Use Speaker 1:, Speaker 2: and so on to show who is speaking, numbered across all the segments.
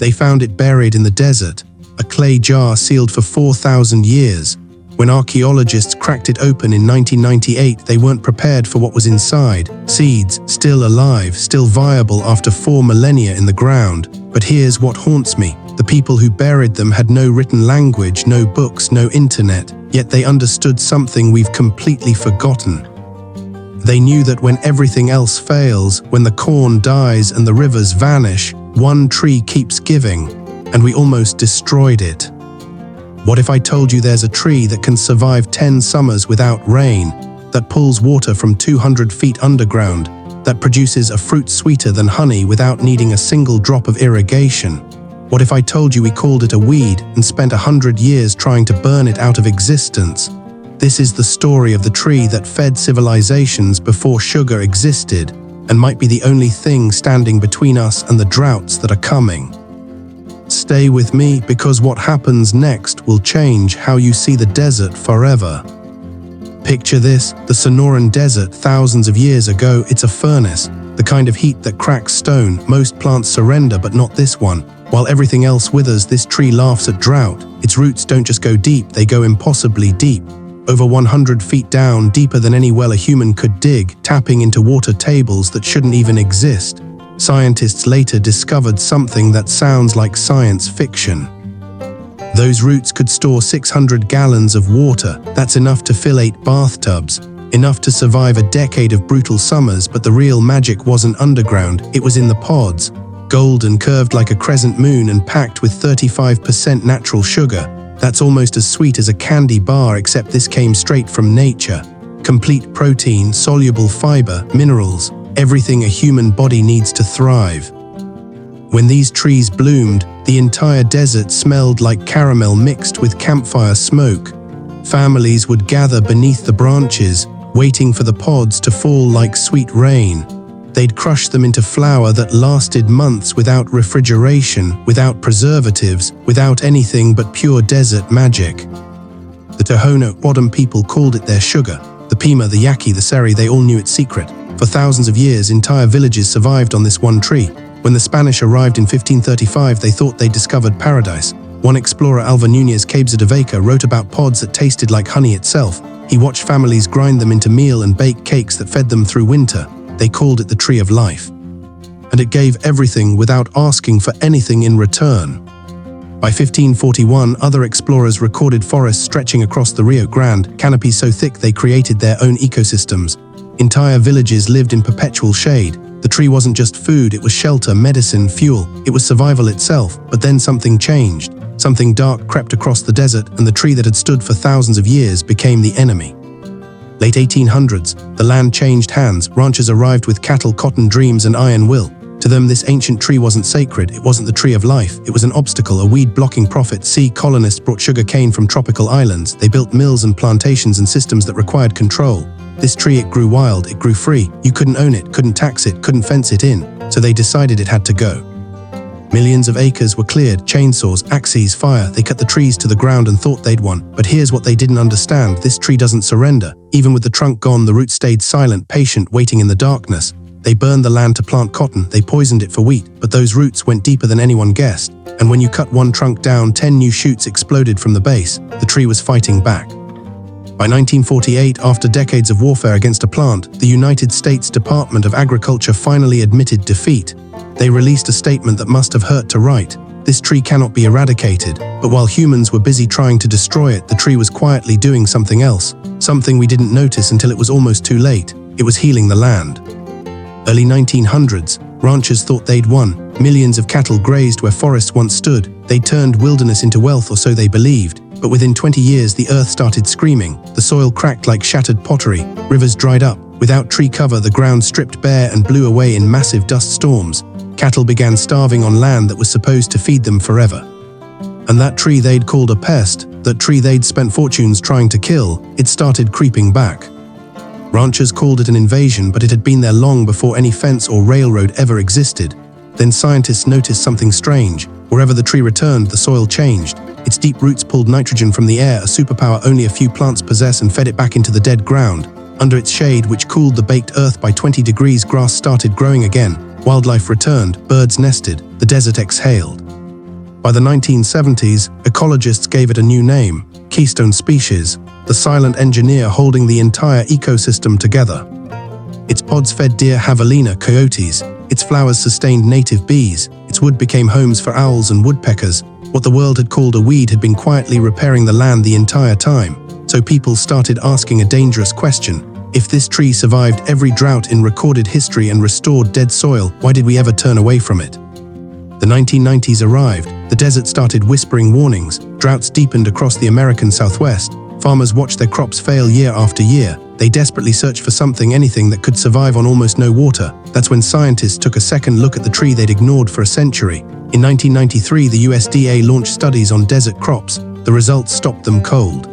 Speaker 1: They found it buried in the desert, a clay jar sealed for 4,000 years. When archaeologists cracked it open in 1998, they weren't prepared for what was inside. Seeds, still alive, still viable after 4 millennia in the ground. But here's what haunts me. The people who buried them had no written language, no books, no internet, yet they understood something we've completely forgotten. They knew that when everything else fails, when the corn dies and the rivers vanish, one tree keeps giving, and we almost destroyed it. What if I told you there's a tree that can survive 10 summers without rain, that pulls water from 200 feet underground, that produces a fruit sweeter than honey without needing a single drop of irrigation? What if I told you we called it a weed and spent 100 years trying to burn it out of existence? This is the story of the tree that fed civilizations before sugar existed, and might be the only thing standing between us and the droughts that are coming. Stay with me, because what happens next will change how you see the desert forever. Picture this, the Sonoran Desert thousands of years ago. It's a furnace, the kind of heat that cracks stone. Most plants surrender, but not this one. While everything else withers, this tree laughs at drought. Its roots don't just go deep, they go impossibly deep. Over 100 feet down, deeper than any well a human could dig, tapping into water tables that shouldn't even exist. Scientists later discovered something that sounds like science fiction. Those roots could store 600 gallons of water. That's enough to fill 8 bathtubs, enough to survive a decade of brutal summers. But the real magic wasn't underground, it was in the pods. Golden, curved like a crescent moon and packed with 35% natural sugar. That's almost as sweet as a candy bar, except this came straight from nature. Complete protein, soluble fiber, minerals, everything a human body needs to thrive. When these trees bloomed, the entire desert smelled like caramel mixed with campfire smoke. Families would gather beneath the branches, waiting for the pods to fall like sweet rain. They'd crush them into flour that lasted months without refrigeration, without preservatives, without anything but pure desert magic. The Tohono O'odham people called it their sugar. The Pima, the Yaqui, the Seri, they all knew its secret. For thousands of years, entire villages survived on this one tree. When the Spanish arrived in 1535, they thought they'd discovered paradise. One explorer, Alva Nunez Cabeza de Vaca, wrote about pods that tasted like honey itself. He watched families grind them into meal and bake cakes that fed them through winter. They called it the Tree of Life. And it gave everything without asking for anything in return. By 1541, other explorers recorded forests stretching across the Rio Grande, canopies so thick they created their own ecosystems. Entire villages lived in perpetual shade. The tree wasn't just food, it was shelter, medicine, fuel. It was survival itself. But then something changed. Something dark crept across the desert, and the tree that had stood for thousands of years became the enemy. Late 1800s, the land changed hands. Ranchers arrived with cattle, cotton, dreams, and iron will. To them, this ancient tree wasn't sacred. It wasn't the tree of life. It was an obstacle, a weed blocking profit. Colonists brought sugar cane from tropical islands. They built mills and plantations and systems that required control. This tree, it grew wild, it grew free. You couldn't own it, couldn't tax it, couldn't fence it in. So they decided it had to go. Millions of acres were cleared, chainsaws, axes, fire. They cut the trees to the ground and thought they'd won. But here's what they didn't understand. This tree doesn't surrender. Even with the trunk gone, the roots stayed silent, patient, waiting in the darkness. They burned the land to plant cotton. They poisoned it for wheat. But those roots went deeper than anyone guessed. And when you cut one trunk down, 10 new shoots exploded from the base. The tree was fighting back. By 1948, after decades of warfare against a plant, the United States Department of Agriculture finally admitted defeat. They released a statement that must have hurt to write. This tree cannot be eradicated. But while humans were busy trying to destroy it, the tree was quietly doing something else. Something we didn't notice until it was almost too late. It was healing the land. Early 1900s, ranchers thought they'd won. Millions of cattle grazed where forests once stood. They turned wilderness into wealth, or so they believed. But within 20 years, the earth started screaming. The soil cracked like shattered pottery. Rivers dried up. Without tree cover, the ground stripped bare and blew away in massive dust storms. Cattle began starving on land that was supposed to feed them forever. And that tree they'd called a pest, that tree they'd spent fortunes trying to kill, it started creeping back. Ranchers called it an invasion, but it had been there long before any fence or railroad ever existed. Then scientists noticed something strange. Wherever the tree returned, the soil changed. Its deep roots pulled nitrogen from the air, a superpower only a few plants possess, and fed it back into the dead ground. Under its shade, which cooled the baked earth by 20 degrees, grass started growing again. Wildlife returned, birds nested, the desert exhaled. By the 1970s, ecologists gave it a new name, keystone species, the silent engineer holding the entire ecosystem together. Its pods fed deer, javelina, coyotes. Its flowers sustained native bees. Its wood became homes for owls and woodpeckers. What the world had called a weed had been quietly repairing the land the entire time. So people started asking a dangerous question. If this tree survived every drought in recorded history and restored dead soil, why did we ever turn away from it? The 1990s arrived. The desert started whispering warnings. Droughts deepened across the American Southwest. Farmers watched their crops fail year after year. They desperately searched for anything that could survive on almost no water. That's when scientists took a second look at the tree they'd ignored for a century. In 1993, the USDA launched studies on desert crops. The results stopped them cold.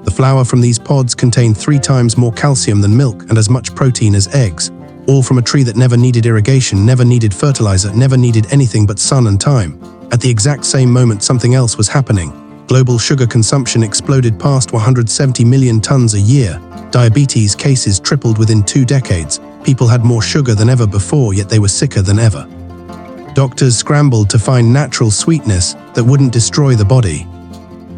Speaker 1: The flour from these pods contained 3 times more calcium than milk and as much protein as eggs. All from a tree that never needed irrigation, never needed fertilizer, never needed anything but sun and time. At the exact same moment, something else was happening. Global sugar consumption exploded past 170 million tons a year. Diabetes cases tripled within 2 decades. People had more sugar than ever before, yet they were sicker than ever. Doctors scrambled to find natural sweetness that wouldn't destroy the body.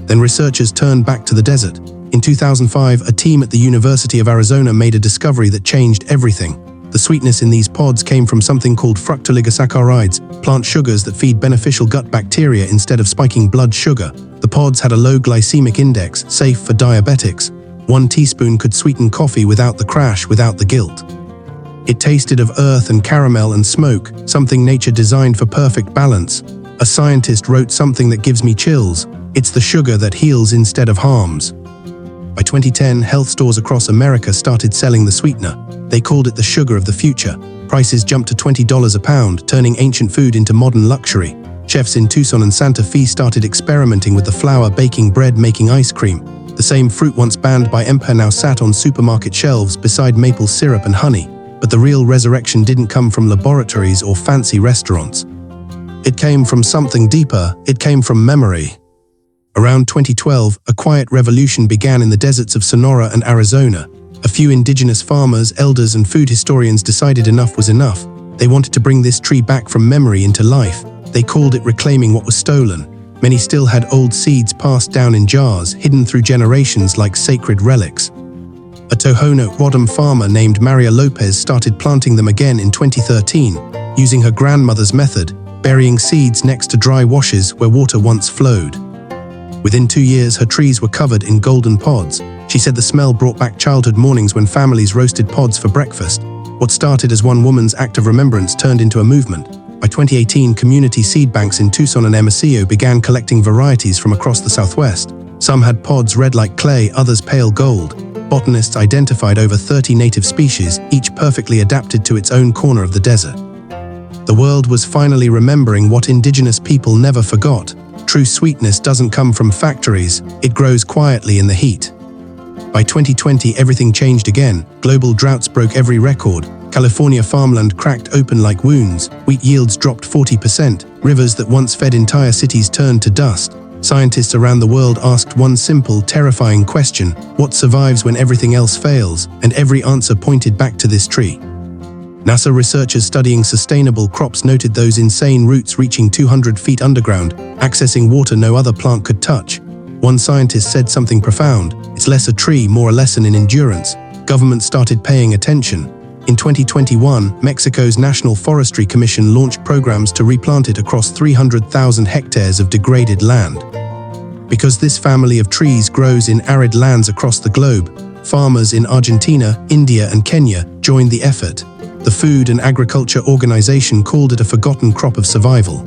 Speaker 1: Then researchers turned back to the desert. In 2005, a team at the University of Arizona made a discovery that changed everything. The sweetness in these pods came from something called fructooligosaccharides, plant sugars that feed beneficial gut bacteria instead of spiking blood sugar. The pods had a low glycemic index, safe for diabetics. 1 teaspoon could sweeten coffee without the crash, without the guilt. It tasted of earth and caramel and smoke, something nature designed for perfect balance. A scientist wrote something that gives me chills. It's the sugar that heals instead of harms. By 2010, health stores across America started selling the sweetener. They called it the sugar of the future. Prices jumped to $20 a pound, turning ancient food into modern luxury. Chefs in Tucson and Santa Fe started experimenting with the flour, baking bread, making ice cream. The same fruit once banned by empire now sat on supermarket shelves beside maple syrup and honey. But the real resurrection didn't come from laboratories or fancy restaurants. It came from something deeper. It came from memory. Around 2012, a quiet revolution began in the deserts of Sonora and Arizona. A few indigenous farmers, elders, and food historians decided enough was enough. They wanted to bring this tree back from memory into life. They called it reclaiming what was stolen. Many still had old seeds passed down in jars, hidden through generations like sacred relics. A Tohono O'odham farmer named Maria Lopez started planting them again in 2013, using her grandmother's method, burying seeds next to dry washes where water once flowed. Within 2 years, her trees were covered in golden pods. She said the smell brought back childhood mornings when families roasted pods for breakfast. What started as one woman's act of remembrance turned into a movement. By 2018, community seed banks in Tucson and Hermosillo began collecting varieties from across the Southwest. Some had pods red like clay, others pale gold. Botanists identified over 30 native species, each perfectly adapted to its own corner of the desert. The world was finally remembering what indigenous people never forgot. True sweetness doesn't come from factories, it grows quietly in the heat. By 2020, everything changed again. Global droughts broke every record. California farmland cracked open like wounds. Wheat yields dropped 40%. Rivers that once fed entire cities turned to dust. Scientists around the world asked one simple, terrifying question: what survives when everything else fails? And every answer pointed back to this tree. NASA researchers studying sustainable crops noted those insane roots reaching 200 feet underground, accessing water no other plant could touch. One scientist said something profound: it's less a tree, more a lesson in endurance. Governments started paying attention. In 2021, Mexico's National Forestry Commission launched programs to replant it across 300,000 hectares of degraded land. Because this family of trees grows in arid lands across the globe, farmers in Argentina, India, and Kenya joined the effort. The Food and Agriculture Organization called it a forgotten crop of survival.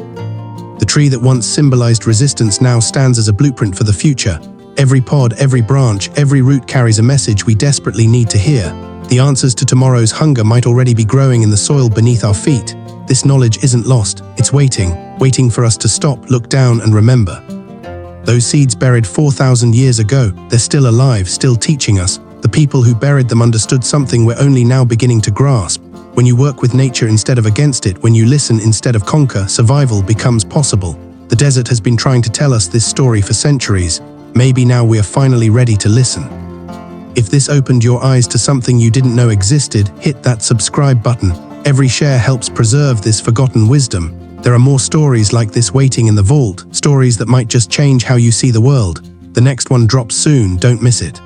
Speaker 1: The tree that once symbolized resistance now stands as a blueprint for the future. Every pod, every branch, every root carries a message we desperately need to hear. The answers to tomorrow's hunger might already be growing in the soil beneath our feet. This knowledge isn't lost, it's waiting for us to stop, look down, and remember. Those seeds buried 4,000 years ago, they're still alive, still teaching us. The people who buried them understood something we're only now beginning to grasp. When you work with nature instead of against it, when you listen instead of conquer, survival becomes possible. The desert has been trying to tell us this story for centuries. Maybe now we are finally ready to listen. If this opened your eyes to something you didn't know existed, hit that subscribe button. Every share helps preserve this forgotten wisdom. There are more stories like this waiting in the vault, stories that might just change how you see the world. The next one drops soon, don't miss it.